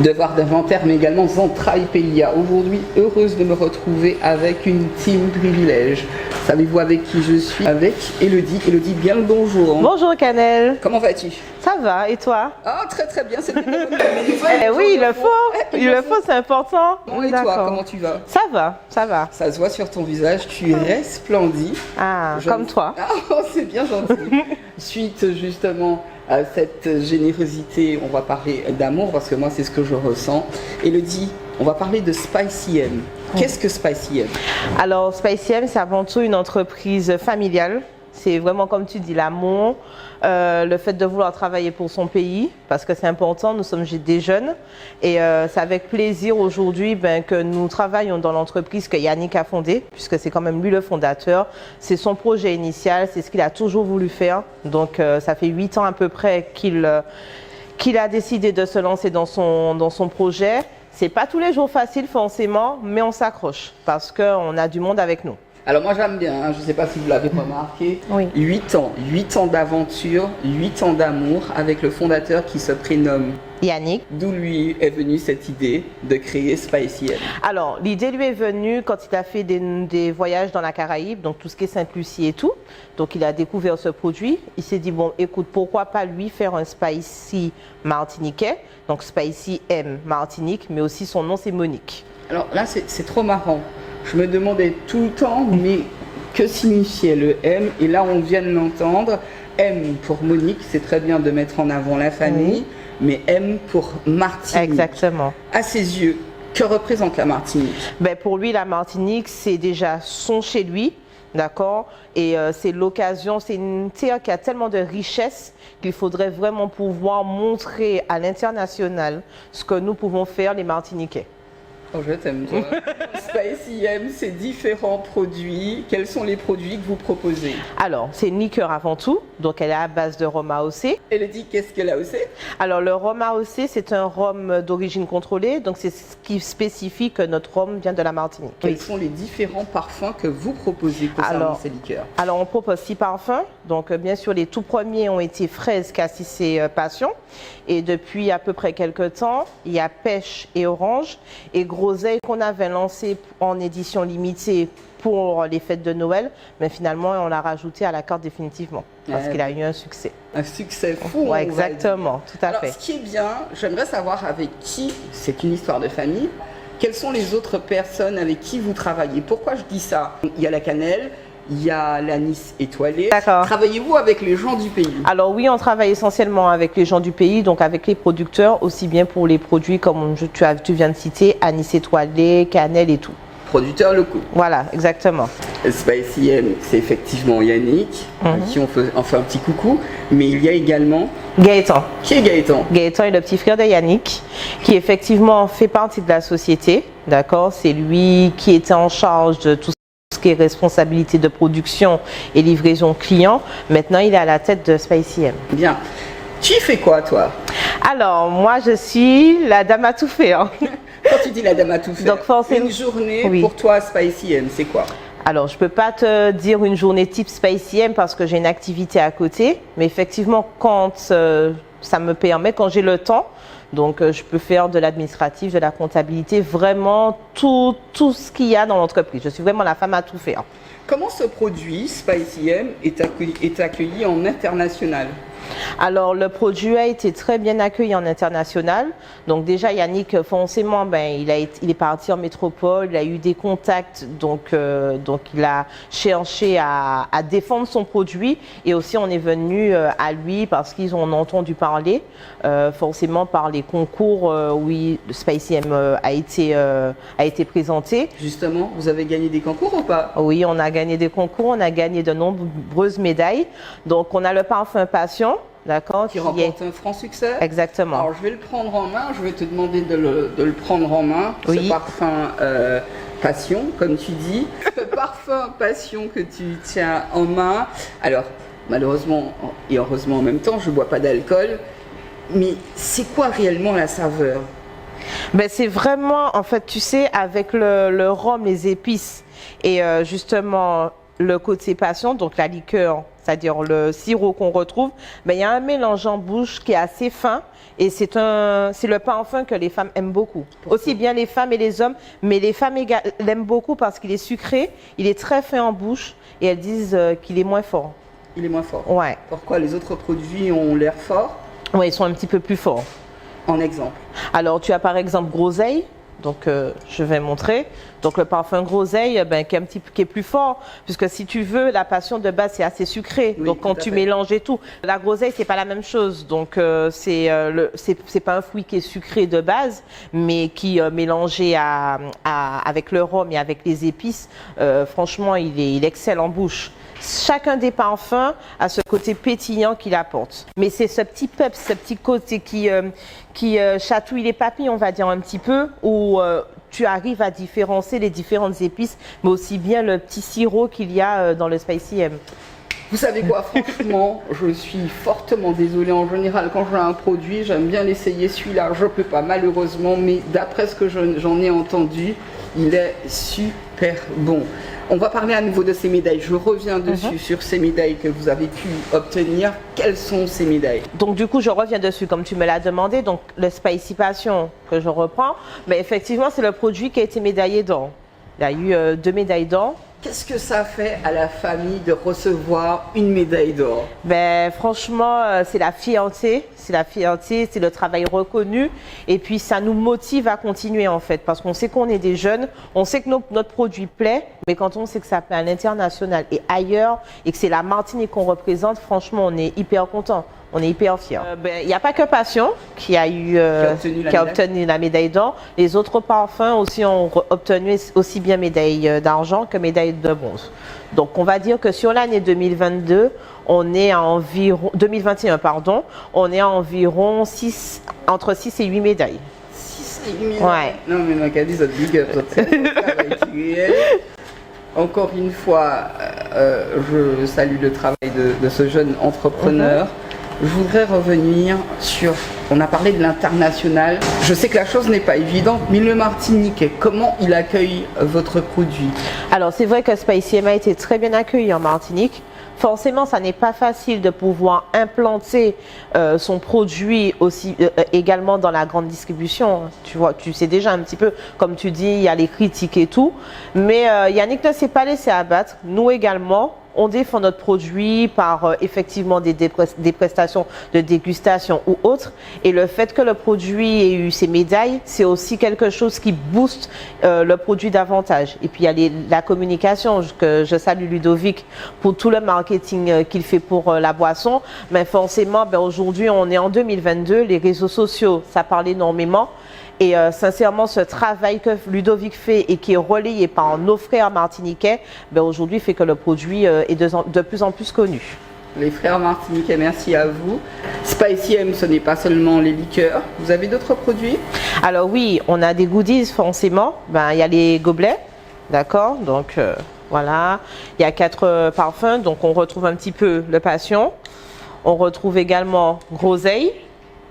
devoir d'inventaire, mais également Zentrailles Pelia. Aujourd'hui, heureuse de me retrouver avec une team privilège. Savez-vous avec qui je suis? Avec Elodie. Elodie, bien le bonjour. Bonjour Canel. Comment vas-tu? Ça va, et toi? Ah, très très bien, c'est bien. Oui, il le faut, c'est important. Bon, et toi, comment tu vas? Ça va, ça va. Ça se voit sur ton visage, tu resplendis. Ah, comme toi. Ah, c'est bien gentil. Suite justement à cette générosité, on va parler d'amour parce que moi c'est ce que je ressens. Elodie, on va parler de Spicy M. Qu'est-ce que Spicy M? Alors Spicy M, c'est avant tout une entreprise familiale. C'est vraiment, comme tu dis, l'amour, le fait de vouloir travailler pour son pays, parce que c'est important, nous sommes des jeunes. Et c'est avec plaisir aujourd'hui que nous travaillons dans l'entreprise que Yannick a fondée, puisque c'est quand même lui le fondateur. C'est son projet initial, c'est ce qu'il a toujours voulu faire. Donc ça fait 8 ans à peu près qu'il a décidé de se lancer dans son projet. C'est pas tous les jours facile forcément, mais on s'accroche, parce qu'on a du monde avec nous. Alors moi j'aime bien, hein, je ne sais pas si vous l'avez remarqué, oui. 8 ans d'aventure, 8 ans d'amour avec le fondateur qui se prénomme Yannick. D'où lui est venue cette idée de créer Spicy M? Alors l'idée lui est venue quand il a fait des voyages dans la Caraïbe, donc tout ce qui est Sainte-Lucie et tout. Donc il a découvert ce produit, il s'est dit bon écoute, pourquoi pas lui faire un Spicy martiniquais, donc Spicy M Martinique, mais aussi son nom c'est Monique. Alors là c'est trop marrant. Je me demandais tout le temps, mais que signifiait le M? Et là, on vient de l'entendre. M pour Monique, c'est très bien de mettre en avant la famille, mais M pour Martinique. Exactement. À ses yeux, que représente la Martinique? Pour lui, la Martinique, c'est déjà son chez lui, d'accord? Et c'est l'occasion, c'est une terre qui a tellement de richesses qu'il faudrait vraiment pouvoir montrer à l'international ce que nous pouvons faire, les Martiniquais. Oh, je t'aime, toi. Spicy M, c'est différents produits. Quels sont les produits que vous proposez? Alors, c'est une liqueur avant tout, donc elle est à base de rhum AOC. Elodie, qu'est-ce que l'AOC? Alors, le rhum AOC, c'est un rhum d'origine contrôlée, donc c'est ce qui spécifie que notre rhum vient de la Martinique. Quels sont les différents parfums que vous proposez concernant ces liqueurs? Alors, on propose 6 parfums. Donc, bien sûr, les tout premiers ont été fraise, cassis et passion. Et depuis à peu près quelques temps, il y a pêche et orange. Et groseille qu'on avait lancé en édition limitée pour les fêtes de Noël, mais finalement, on l'a rajouté à la carte définitivement parce qu'il a eu un succès. Un succès fou. Ouais, exactement, tout à fait. Ce qui est bien, j'aimerais savoir avec qui, c'est une histoire de famille, quelles sont les autres personnes avec qui vous travaillez? Pourquoi je dis ça? Il y a la cannelle, il y a l'anis étoilé. D'accord. Travaillez-vous avec les gens du pays? Alors oui, on travaille essentiellement avec les gens du pays, donc avec les producteurs, aussi bien pour les produits comme tu viens de citer, anis étoilé, cannelle et tout. Producteurs locaux. Voilà, exactement. Spicy M, c'est effectivement Yannick, à qui on fait un petit coucou, mais il y a également Gaëtan. Qui est Gaëtan? Gaëtan est le petit frère de Yannick, qui effectivement fait partie de la société, d'accord? C'est lui qui était en charge de tout ce qui est responsabilité de production et livraison client. Maintenant, il est à la tête de Spicy M. Bien. Tu fais quoi, toi? Alors, moi, je suis la dame à tout faire. Quand tu dis la dame à tout faire, donc, forcément, une journée pour toi, Spicy M, c'est quoi? Alors, je ne peux pas te dire une journée type Spicy M parce que j'ai une activité à côté. Mais effectivement, quand ça me permet, quand j'ai le temps, donc je peux faire de l'administratif, de la comptabilité, vraiment tout ce qu'il y a dans l'entreprise. Je suis vraiment la femme à tout faire. Comment ce produit, Spicy M, est accueilli en international? Alors, le produit a été très bien accueilli en international. Donc déjà, Yannick, forcément, il est parti en métropole, il a eu des contacts, donc il a cherché à défendre son produit. Et aussi, on est venu à lui parce qu'ils ont entendu parler, forcément par les concours où le Spicy M a été présenté. Justement, vous avez gagné des concours ou pas? Oui, on a gagné des concours, on a gagné de nombreuses médailles. Donc, on a le parfum Passion. D'accord. Qui remporte un franc succès. Exactement. Alors je vais le prendre en main, je vais te demander de le prendre en main, ce parfum Passion, comme tu dis. Ce parfum Passion que tu tiens en main. Alors, malheureusement et heureusement en même temps, je ne bois pas d'alcool, mais c'est quoi réellement la saveur? C'est vraiment, en fait, tu sais, avec le rhum, les épices et justement le côté passion, donc la liqueur, c'est-à-dire le sirop qu'on retrouve, mais il y a un mélange en bouche qui est assez fin et c'est le parfum que les femmes aiment beaucoup. Aussi bien les femmes et les hommes, mais les femmes l'aiment beaucoup parce qu'il est sucré, il est très fin en bouche et elles disent qu'il est moins fort. Il est moins fort. Ouais. Pourquoi les autres produits ont l'air forts? Oui, ils sont un petit peu plus forts. En exemple. Alors, tu as par exemple Groseille. Donc, je vais montrer. Donc, le parfum Groseille, qui est plus fort, puisque si tu veux, la passion de base, c'est assez sucré. Oui, donc, quand tu mélanges et tout, la Groseille, c'est pas la même chose. Donc, c'est pas un fruit qui est sucré de base, mais qui mélangé avec le rhum et avec les épices, franchement, il excelle en bouche. Chacun des parfums a ce côté pétillant qu'il apporte. Mais c'est ce petit peps, ce petit côté qui chatouille les papilles, on va dire un petit peu, où tu arrives à différencier les différentes épices, mais aussi bien le petit sirop qu'il y a dans le Spicy M. Vous savez quoi, franchement, je suis fortement désolée. En général, quand je veux un produit, j'aime bien l'essayer. Celui-là, je ne peux pas, malheureusement, mais d'après ce que j'en ai entendu, il est super bon. On va parler à nouveau de ces médailles. Je reviens dessus sur ces médailles que vous avez pu obtenir. Quelles sont ces médailles? Donc du coup, je reviens dessus comme tu me l'as demandé. Donc le Spicy Passion que je reprends, mais effectivement, c'est le produit qui a été médaillé d'or. Il y a eu 2 médailles d'or. Qu'est-ce que ça fait à la famille de recevoir une médaille d'or? Franchement, c'est la fierté, c'est le travail reconnu et puis ça nous motive à continuer en fait parce qu'on sait qu'on est des jeunes, on sait que notre produit plaît, mais quand on sait que ça plaît à l'international et ailleurs et que c'est la Martinique qu'on représente, franchement, on est hyper content. On est hyper fiers. Il n'y a pas que Passion qui a obtenu la médaille d'or. Les autres parfums aussi ont obtenu aussi bien médaille d'argent que médaille de bronze. Donc on va dire que sur l'année 2022, on est à environ 2021 pardon, on est à environ entre 6 et 8 médailles. 6 et 8 médailles. Ouais. Non mais ma Caddy, ça te big up. Encore une fois, je salue le travail de ce jeune entrepreneur. Je voudrais revenir sur, on a parlé de l'international. Je sais que la chose n'est pas évidente, mais le Martiniquais, comment il accueille votre produit? Alors c'est vrai que Spicy M a été très bien accueilli en Martinique. Forcément, ça n'est pas facile de pouvoir implanter son produit aussi également dans la grande distribution. Tu vois, tu sais déjà un petit peu, comme tu dis, il y a les critiques et tout. Mais Yannick ne s'est pas laissé abattre. Nous également, on défend notre produit par effectivement des prestations de dégustation ou autres. Et le fait que le produit ait eu ses médailles, c'est aussi quelque chose qui booste le produit davantage. Et puis il y a la communication, que je salue Ludovic pour tout le marketing qu'il fait pour la boisson. Mais forcément, aujourd'hui, on est en 2022, les réseaux sociaux, ça parle énormément. Et sincèrement, ce travail que Ludovic fait et qui est relayé par nos frères martiniquais, aujourd'hui fait que le produit est de plus en plus connu. Les frères martiniquais, merci à vous. Spicy M, ce n'est pas seulement les liqueurs. Vous avez d'autres produits? Alors oui, on a des goodies forcément. Il y a les gobelets, d'accord. Donc voilà, il y a 4 parfums. Donc on retrouve un petit peu le Passion. On retrouve également Groseille.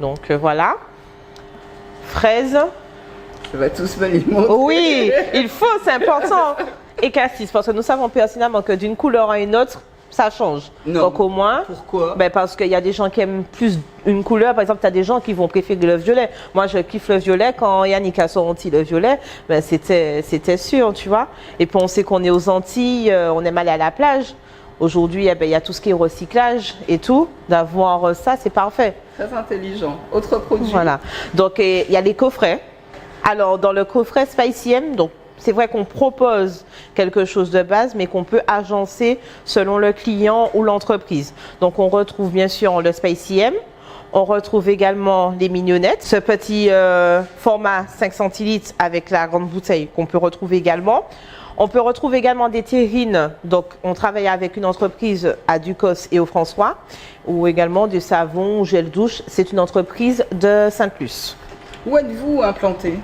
Donc voilà. Fraise. Je vais tous me les montrer. Oui, il faut, c'est important. Et cassis, parce que nous savons pertinemment que d'une couleur à une autre, ça change. Non. Donc au moins. Pourquoi? Parce qu'il y a des gens qui aiment plus une couleur. Par exemple, tu as des gens qui vont préférer le violet. Moi, je kiffe le violet. Quand Yannick a sorti le violet, c'était sûr, tu vois. Et puis on sait qu'on est aux Antilles, on aime aller à la plage. Aujourd'hui, il y a tout ce qui est recyclage et tout. D'avoir ça, c'est parfait. Très intelligent. Autre produit. Voilà. Donc, il y a les coffrets. Alors, dans le coffret Spicy M, donc, c'est vrai qu'on propose quelque chose de base, mais qu'on peut agencer selon le client ou l'entreprise. Donc, on retrouve bien sûr le Spicy M. On retrouve également les mignonnettes, ce petit format 5 centilitres avec la grande bouteille qu'on peut retrouver également. On peut retrouver également des terrines, donc on travaille avec une entreprise à Ducos et au François, ou également du savon, gel douche, c'est une entreprise de Sainte-Luce. Où êtes-vous implanté?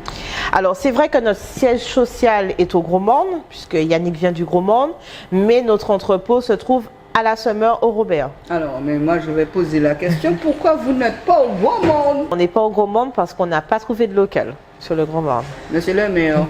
Alors c'est vrai que notre siège social est au Gros-Morne, puisque Yannick vient du Gros-Morne, mais notre entrepôt se trouve à la Summer au Robert. Alors, mais moi je vais poser la question, pourquoi vous n'êtes pas au Gros-Morne? On n'est pas au Gros-Morne parce qu'on n'a pas trouvé de local sur le Gros-Morne. Monsieur le maire,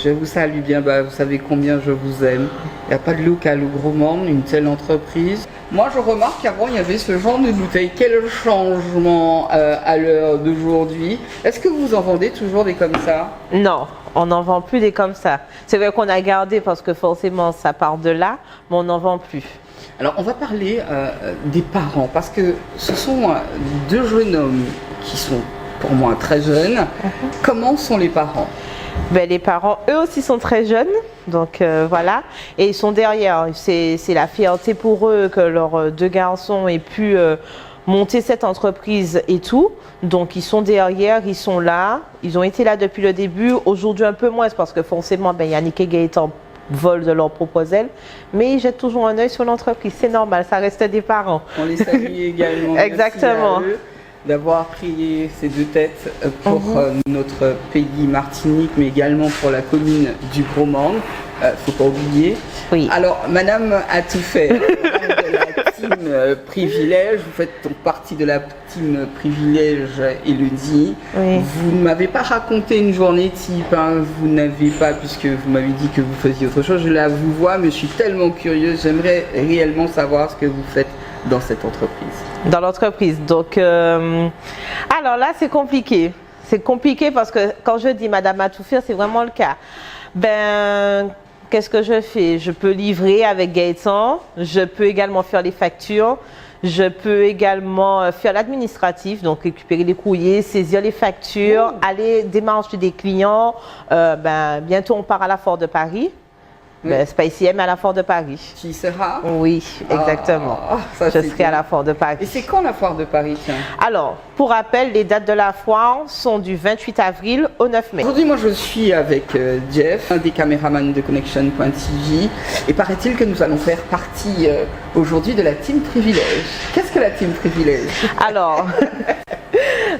Je vous salue bien, vous savez combien je vous aime. Il n'y a pas de local ou gourmand, une telle entreprise. Moi, je remarque qu'avant, il y avait ce genre de bouteille. Quel changement à l'heure d'aujourd'hui. Est-ce que vous en vendez toujours des comme ça? Non, on n'en vend plus des comme ça. C'est vrai qu'on a gardé parce que forcément, ça part de là, mais on n'en vend plus. Alors, on va parler des parents, parce que ce sont deux jeunes hommes qui sont, pour moi, très jeunes. Comment sont les parents? Les parents, eux aussi, sont très jeunes, donc voilà, et ils sont derrière. C'est la fierté pour eux que leurs deux garçons aient pu monter cette entreprise et tout. Donc, ils sont derrière, ils sont là, ils ont été là depuis le début. Aujourd'hui, un peu moins, parce que forcément, Yannick et Gaëtan volent de leurs propres ailes, mais ils jettent toujours un œil sur l'entreprise. C'est normal, ça reste des parents. On les salue également. Exactement. D'avoir prié ces deux têtes pour notre pays Martinique, mais également pour la commune du Bromand. Faut pas oublier. Oui. Alors, Madame a tout fait. De la team privilège, vous faites partie de la team privilège Élodie. Oui. Vous ne m'avez pas raconté une journée type, hein. Vous n'avez pas, puisque vous m'avez dit que vous faisiez autre chose. Je la vous vois, mais je suis tellement curieuse. J'aimerais réellement savoir ce que vous faites dans cette entreprise. Dans l'entreprise. Donc, alors là, c'est compliqué. C'est compliqué parce que quand je dis Madame a tout fait, c'est vraiment le cas. Qu'est-ce que je fais? Je peux livrer avec Gaëtan. Je peux également faire les factures. Je peux également faire l'administratif, donc récupérer les courriers, saisir les factures, aller démarcher des clients. Bientôt, on part à la Foire de Paris. SpicyM à la Foire de Paris. Tu y seras? Oui, exactement. Je serai à la Foire de Paris. Et c'est quand la Foire de Paris, tiens? Alors, pour rappel, les dates de la foire sont du 28 avril au 9 mai. Aujourd'hui, moi, je suis avec Jeff, un des caméramans de Connection.tv. Et paraît-il que nous allons faire partie aujourd'hui de la Team Privilège. Qu'est-ce que la Team Privilège? Alors,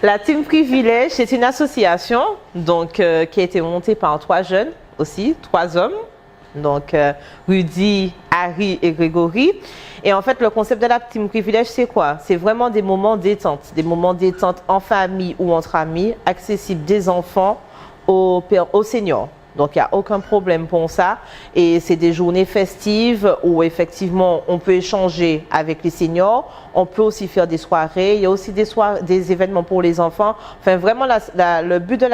la Team Privilège, c'est une association donc, qui a été montée par 3 jeunes aussi, 3 hommes. Donc, Rudy, Harry et Grégory. Et en fait, le concept de la Team Privilège, c'est quoi? C'est vraiment des moments détente en famille ou entre amis, accessibles des enfants aux seniors. Donc, il n'y a aucun problème pour ça. Et c'est des journées festives où effectivement, on peut échanger avec les seniors. On peut aussi faire des soirées. Il y a aussi des événements pour les enfants. Enfin, vraiment, le but de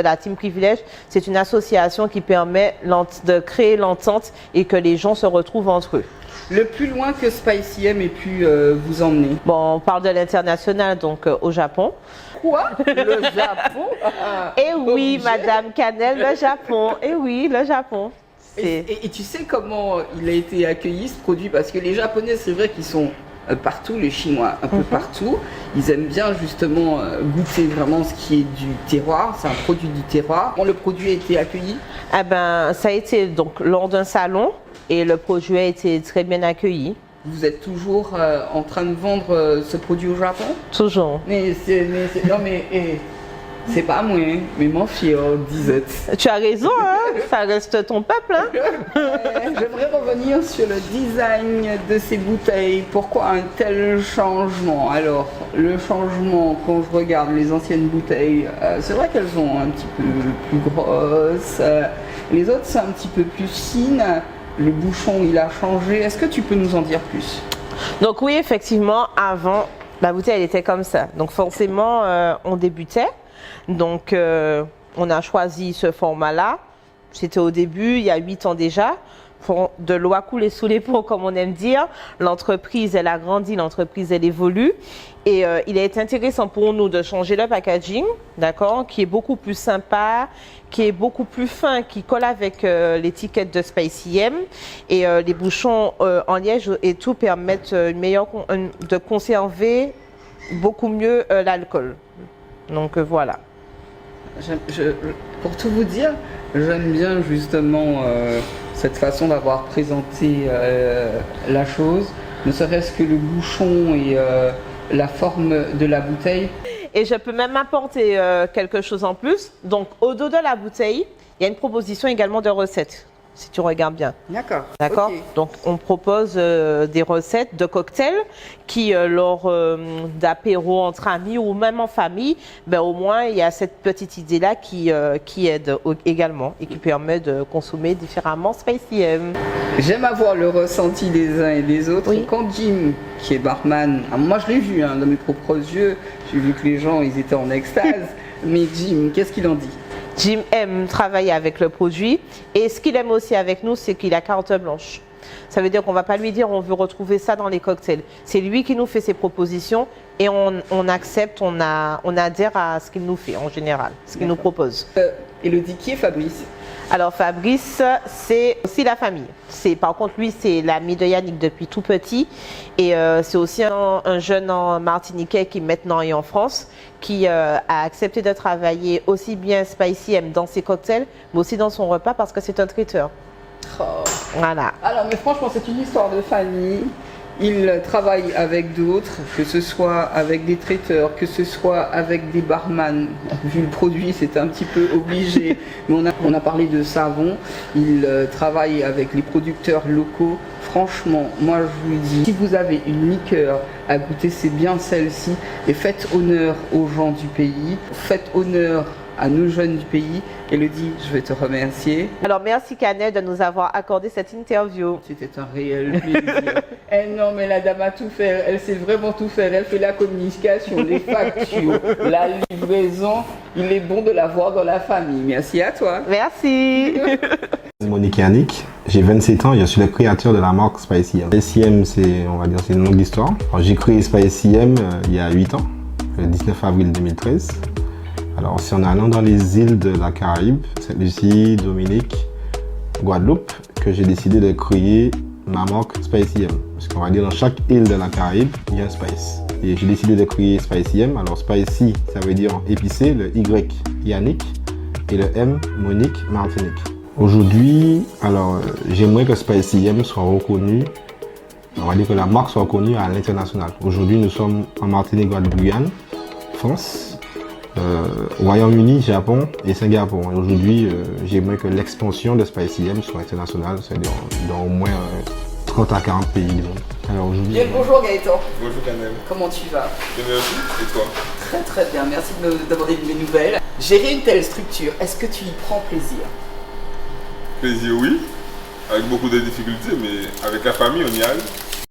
la Team Privilège, c'est une association qui permet de créer l'entente et que les gens se retrouvent entre eux. Le plus loin que SpicyM ait pu vous emmener? Bon, on parle de l'international, donc au Japon. Quoi? Le Japon? Eh oui, Madame Canel, le Japon. Eh oui, le Japon. Et tu sais comment il a été accueilli, ce produit? Parce que les Japonais, c'est vrai qu'ils sont partout, les Chinois un peu partout. Ils aiment bien justement goûter vraiment ce qui est du terroir. C'est un produit du terroir. Comment le produit a été accueilli? Ça a été donc lors d'un salon et le produit a été très bien accueilli. Vous êtes toujours en train de vendre ce produit au Japon? Toujours. C'est pas moi, mais mon fier, disait. Tu as raison, hein? Ça reste ton peuple. Hein? J'aimerais revenir sur le design de ces bouteilles. Pourquoi un tel changement? Alors, le changement, quand je regarde les anciennes bouteilles, c'est vrai qu'elles sont un petit peu plus grosses. Les autres, c'est un petit peu plus fines. Le bouchon, il a changé. Est-ce que tu peux nous en dire plus? Donc oui, effectivement, avant, la bouteille, elle était comme ça. Donc forcément, on débutait. Donc, on a choisi ce format-là. C'était au début, il y a 8 ans déjà. De l'eau a coulé sous les ponts, comme on aime dire. L'entreprise, elle a grandi, l'entreprise, elle évolue. Et il a été intéressant pour nous de changer le packaging, d'accord, qui est beaucoup plus sympa, qui est beaucoup plus fin, qui colle avec l'étiquette de SpicyM. Et les bouchons en liège et tout permettent de conserver beaucoup mieux l'alcool. Donc voilà. Pour tout vous dire, j'aime bien justement cette façon d'avoir présenté la chose, ne serait-ce que le bouchon et la forme de la bouteille. Et je peux même apporter quelque chose en plus. Donc au dos de la bouteille, il y a une proposition également de recettes. si tu regardes bien. D'accord. D'accord. Ok. Donc, on propose des recettes de cocktails qui, lors d'apéros entre amis ou même en famille, ben, au moins, il y a cette petite idée-là qui aide également et qui permet de consommer différemment Spicy M. J'aime avoir le ressenti des uns et des autres. Oui. Quand Jim, qui est barman, moi je l'ai vu de mes propres yeux, j'ai vu que les gens ils étaient en extase, mais Jim, qu'est-ce qu'il en dit? Jim aime travailler avec le produit et ce qu'il aime aussi avec nous, c'est qu'il a carte blanche. Ça veut dire qu'on ne va pas lui dire on veut retrouver ça dans les cocktails. C'est lui qui nous fait ses propositions et on accepte, on adhère à ce qu'il nous fait en général, ce qu'il nous propose. Elodie, qui est Fabrice? Alors Fabrice, c'est aussi la famille. Par contre, lui, c'est l'ami de Yannick depuis tout petit. Et c'est aussi un jeune en Martiniquais qui maintenant est en France, qui a accepté de travailler aussi bien Spicy M dans ses cocktails, mais aussi dans son repas parce que c'est un traiteur. Oh. Voilà. Alors, mais franchement, c'est une histoire de famille. Il travaille avec d'autres, que ce soit avec des traiteurs, que ce soit avec des barman. Vu le produit, c'est un petit peu obligé. Mais on a parlé de savon. Il travaille avec les producteurs locaux. Franchement, moi je vous dis, si vous avez une liqueur à goûter, c'est bien celle-ci. Et faites honneur aux gens du pays. Faites honneur à nos jeunes du pays. Elodie, je vais te remercier. Alors merci Canet de nous avoir accordé cette interview. C'était un réel plaisir. Non mais la dame a tout fait, elle sait vraiment tout faire. Elle fait la communication, les factures, la livraison. Il est bon de l'avoir dans la famille. Merci à toi. Merci. Monique Yannick, j'ai 27 ans et je suis le créateur de la marque Spicy M. Spicy M, c'est une longue histoire. J'ai créé Spicy M il y a 8 ans, le 19 avril 2013. Alors c'est en allant dans les îles de la Caraïbe, Sainte-Lucie, Dominique, Guadeloupe, que j'ai décidé de créer ma marque Spicy M. Parce qu'on va dire dans chaque île de la Caraïbe, il y a un spice. Et j'ai décidé de créer Spicy M. Alors Spicy, ça veut dire épicé, le Y, Yannick, et le M, Monique, Martinique. Aujourd'hui, alors j'aimerais que Spicy M soit reconnu, on va dire que la marque soit reconnue à l'international. Aujourd'hui, nous sommes en Martinique, Guadeloupe, Guyane, France, Royaume-Uni, Japon et Singapour. Et aujourd'hui, j'aimerais que l'expansion de Spicy M soit internationale, c'est-à-dire dans au moins 30 à 40 pays du monde. Alors aujourd'hui. Bien, bonjour Gaëtan. Bonjour Canel. Comment tu vas? Bien, merci. Et toi? Très très bien, merci de me demander de mes nouvelles. Gérer une telle structure, est-ce que tu y prends plaisir? Plaisir, oui. Avec beaucoup de difficultés, mais avec la famille, on y arrive.